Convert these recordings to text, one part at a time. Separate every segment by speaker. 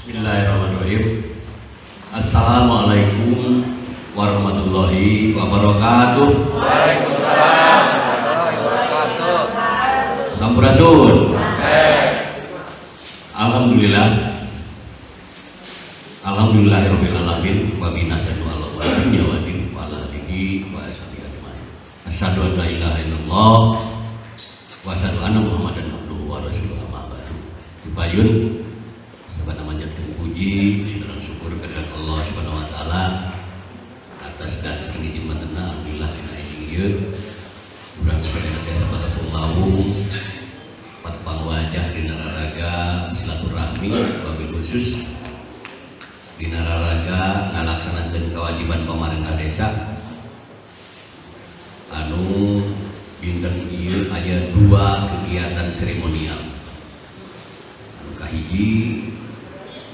Speaker 1: Bismillahirrahmanirrahim. Assalamualaikum warahmatullahi wabarakatuh.
Speaker 2: Waalaikumsalam warahmatullahi wabarakatuh.
Speaker 1: Sampurasun. Alhamdulillah. Alhamdulillahirabbil alamin wa binasanu ala waladin wa ala alihi wa ashabihi ajmain. Asyhadu an la ilaha illallah wa asyhadu anna Muhammadan abduhu wa rasuluhu amma ba'du. Dipayun sabana manjatkeun puji sineran syukur kepada Allah Subhanahu wa taala atas dan sering hikmatna alhamdulillah dina ieu urang sadaya tiasa patepung lawu patepang wajah dina raraga silaturahmi wabil khusus dina raraga ngalaksanakeun kewajiban pemerintah desa anu dinten ieu aya 2 kegiatan seremonial. Anu kahiji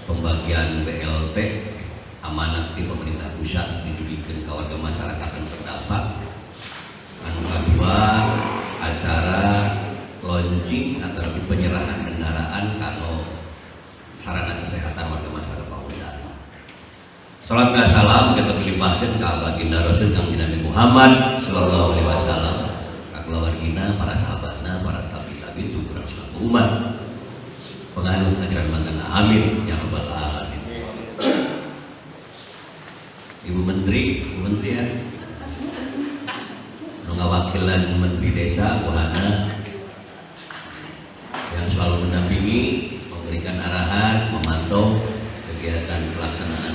Speaker 1: pembagian BLT amanat di pemerintah pusat didugikeun ka warga masyarakat anu terdampak. Anu kadua acara launching atau penyerahan kendaraan kanggo sarana kesehatan warga masyarakat Pamunsari. Salam dan salam kita dilimpahkeun ka baginda Rasul Kang Nabi Muhammad sallallahu alaihi wasallam, ka keluargina, para sahabatna, para tabi-tabi tuturang selaku umat penganut ajaran mantanna amin ya rabbal alamin. Ibu Menteri ya. Ngawakilan Menteri Desa Bu Hana yang selalu mendampingi, memberikan arahan, memantau kegiatan pelaksanaan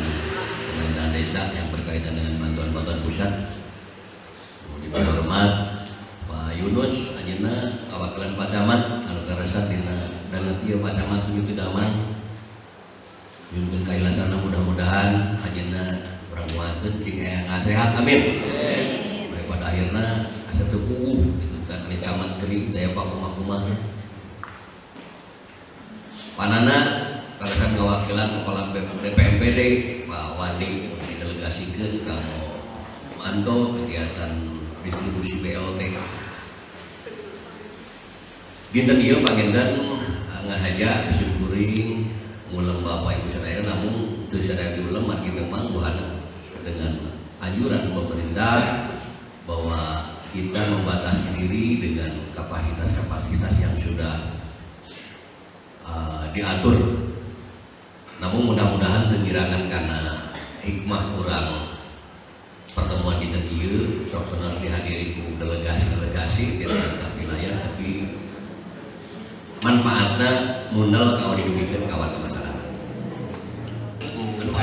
Speaker 1: pemerintahan desa yang berkaitan dengan bantuan-bantuan pusat. Kemudian hormat Pak Yunus anjeunna kawakilan Pak Camat anu karesan dina danget ieu Pak Camat Tujuh Damang. Nyuwun kailasana mudah-mudahan anjeunna urang doakeun cing aya sehat amin. Pada akhirnya asa teu puguh gitu kan ari camat geuring daya pakumah-kumah. Panana karesan ngawakilan kepala BPMPD Pak Wandi didelegasikeun kanggo mantau kegiatan distribusi BLT. Dinten ieu panginten ngahaja syukuring ngulem Bapak Ibu sadaya namun teu sadaya diulem margi memang buhan dengan anjuran pemerintah bahwa kita membatasi diri dengan kapasitas-kapasitas yang sudah diatur. Namun mudah-mudahan pengirangan karena hikmah kurang pertemuan di ieu sok harus dihadiri ku delegasi-delegasi di antar wilayah, tapi manfaatnya mundal kalau didugikeun ka warga masyarakat.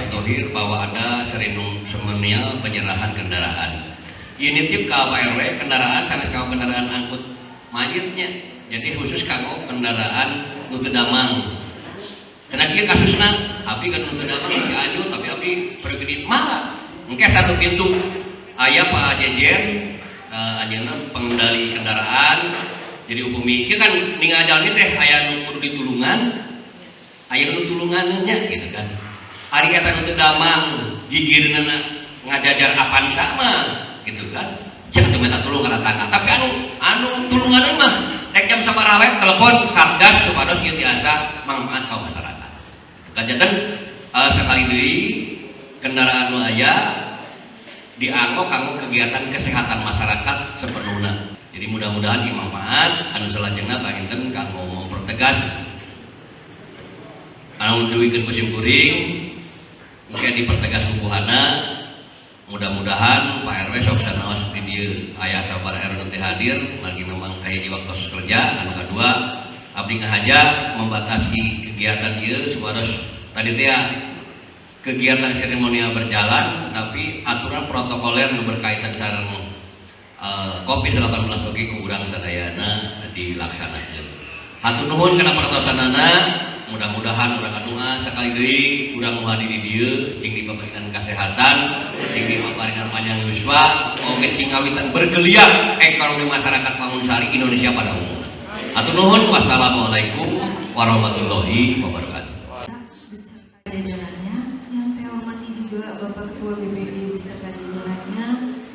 Speaker 1: Tohir bahwa ada seremonial penyerahan kendaraan. Ini tip ka Pak RW kendaraan sanes kanggo kendaraan angkut mayitnya. Jadi khusus kanggo kendaraan nu teu damang. Cenah kieu kasusna abdi kan nu teu damang Cianjur tapi abdi pergedit malah. Engke satu pintu aya Pak Jejen anjeunna pengendali kendaraan. Jadi upami kieu kan ningajalna teh aya nu kudu ditulungan, aya nu tulungannya gitu kan. Ari eta nu teu damang gigirna ngajajar apan sama gitu kan, jangan cuma tulung karena tangan, tapi anu tulungan mah rek jam sabaraha telepon satgas supados kieu tiasa mangpaat ka masyarakat. Kajatan sekali deui kendaraan nu aya dianggo kanggo kegiatan kesehatan masyarakat sepenuhna. Jadi mudah-mudahan ieu manfaat anu salajengna panginten kanggo mempertegas anu duwikeun musim kuring mungkin dipertegas kukuhana. Mudah-mudahan Pak RW sok sanaos di dieu aya sabar RW teh hadir margi memang kahiji waktu kerja. Anu kadua abdi ngahaja membatasi kegiatan ieu supados tadi teh kegiatan seremonial berjalan tetapi aturan protokoler nu berkaitan sareng COVID-19 oge ku urang sadayana dilaksanakeun. Hatur nuhun kana pertosanana. Mudah-mudahan urang doa sekali deui urang nu hadir di dieu sing di pemerintahan kesehatan, sing di paparingan panjang yuswa, oge cing ngawitan bergeliat ekonomi masyarakat Pamunsari Indonesia pada umumnya. Hatur nuhun, wassalamualaikum warahmatullahi wabarakatuh.
Speaker 3: Beserta jajarannya, yang saya hormati juga Bapak Ketua BPD beserta jajarannya,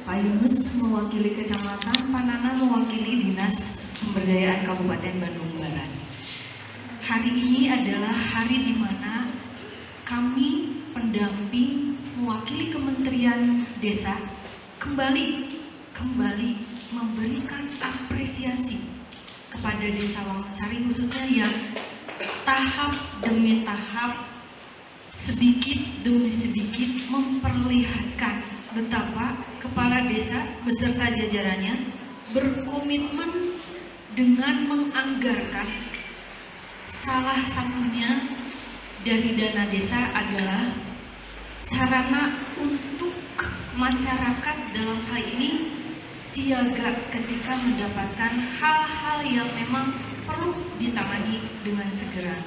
Speaker 3: Pak Yunus mewakili Kecamatan, Pak Nana mewakili Dinas Pemberdayaan Kabupaten Bandung Barat. Hari ini adalah hari di mana kami pendamping mewakili Kementerian Desa kembali memberikan apresiasi kepada Desa Wangunsari, khususnya yang tahap demi tahap, sedikit demi sedikit memperlihatkan betapa kepala desa beserta jajarannya berkomitmen dengan menganggarkan salah satunya dari dana desa adalah sarana untuk masyarakat dalam hal ini siaga ketika mendapatkan hal-hal yang memang perlu ditangani dengan segera,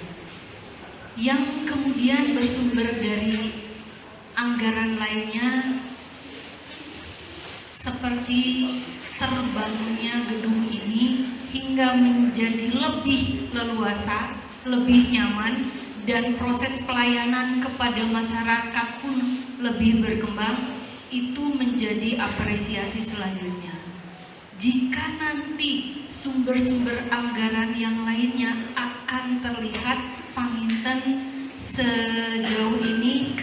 Speaker 3: yang kemudian bersumber dari anggaran lainnya seperti terbangunnya gedung ini hingga menjadi lebih leluasa, lebih nyaman, dan proses pelayanan kepada masyarakat pun lebih berkembang. Itu menjadi apresiasi selanjutnya. Jika nanti sumber-sumber anggaran yang lainnya akan terlihat, Panginten sejauh ini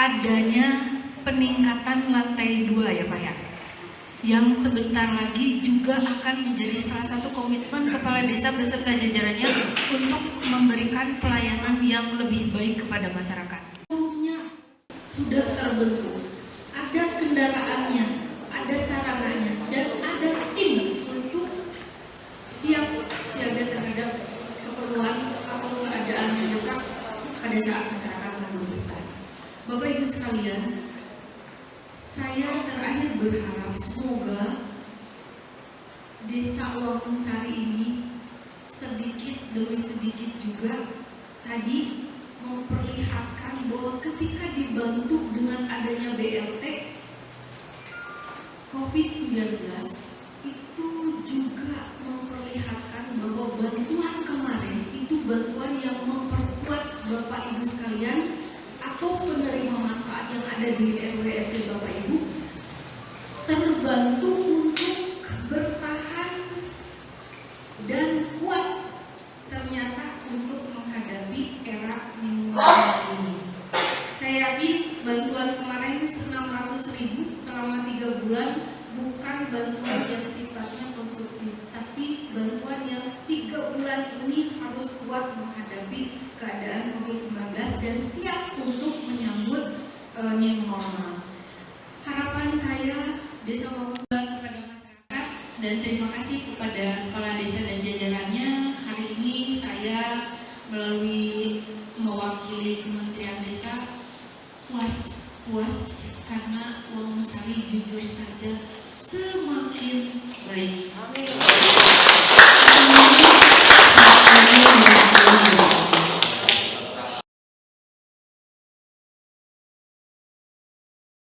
Speaker 3: adanya peningkatan lantai 2 ya Pak ya, yang sebentar lagi juga akan menjadi salah satu komitmen kepala desa beserta jajarannya untuk memberikan pelayanan yang lebih baik kepada masyarakat. Sudah terbentuk, ada kendaraannya, ada sarananya, dan ada tim untuk siap siaga terhadap keperluan atau keadaan mendesak pada saat masyarakat membutuhkan. Bapak Ibu sekalian, saya terakhir berharap semoga Desa Wangunsari ini sedikit demi sedikit juga tadi memperlihatkan bahwa ketika dibantu dengan adanya BLT COVID-19 itu juga memperlihatkan bahwa bantuan kemarin itu bantuan yang memperkuat Bapak Ibu sekalian atau penerima manfaat yang ada di RW RT Bapak Ibu terbantu untuk bertahan dan kuat ternyata untuk menghadapi era new normal ini. Saya yakin bantuan kemarin 600.000 selama 3 bulan bukan bantuan yang sifatnya konsumtif, tapi bantuan yang 3 bulan ini harus kuat menghadapi keadaan COVID-19 dan siap untuk menyambut new normal. Harapan saya Desa Wangunsari kepada masyarakat, dan terima kasih kepada kepala desa dan jajarannya. Hari ini saya melalui mewakili Kementerian Desa puas karena Wangunsari jujur saja semakin baik. Amin.